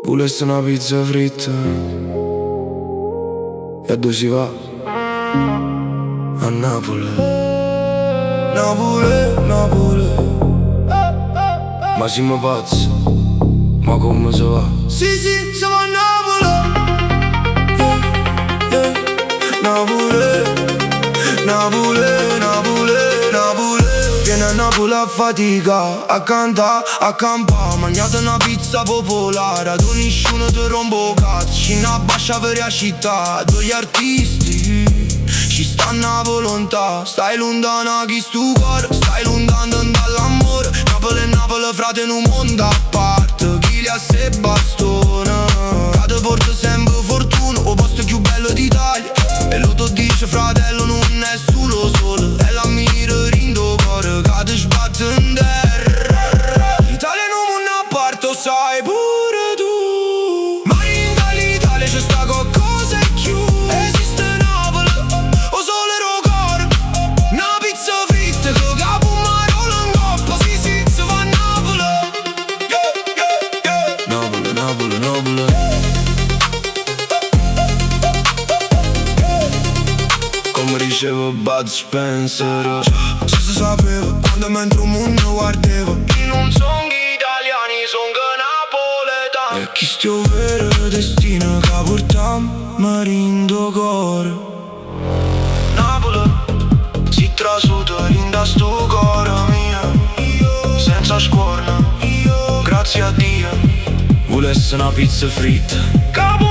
Volesse una pizza fritta e a dove si va? A Napoli. Napoli, Napoli. Ma siamo pazzi, ma come si va? Sì, sì, siamo a Napoli. Napoli, Napoli, Napoli, Napoli. Viene a Napoli a fatica, a cantare, a campare. Mangiate una pizza popolare, ad nessuno ti rompo cazzo. Ci una bascia per la città, due gli artisti ci stanno a volontà. Stai lontana chi stu cuore, stai lontano dall'amore. Napoli e Napoli frate in un mondo a parte. Chi li ha se bastona, che ti porta sempre fortuna. O posto più bello d'Italia, e lo tu dice fratello non è solo solo. E la mira rindo cuore, che ti sbatte in terra. L'Italia è un mondo a parte, lo sai pure tu. Ma in dall'Italia c'è sta qualcosa e più. Esiste Napoli, o solo ero cuore. Una pizza fritta con capo marolo in coppa. Sì, sì, si va a Napoli. Napoli, Napoli, Napoli. Come diceva Bud Spencer, se si sapeva quando mentre un mondo guardava. Chi non son italiani, son che napoletani. E chi stiamo vero destino che portiamo marindo cuore. Napoli, si trasuta in sto cuore mio, senza scuorna, grazie a Dio. Volesse una pizza fritta, capo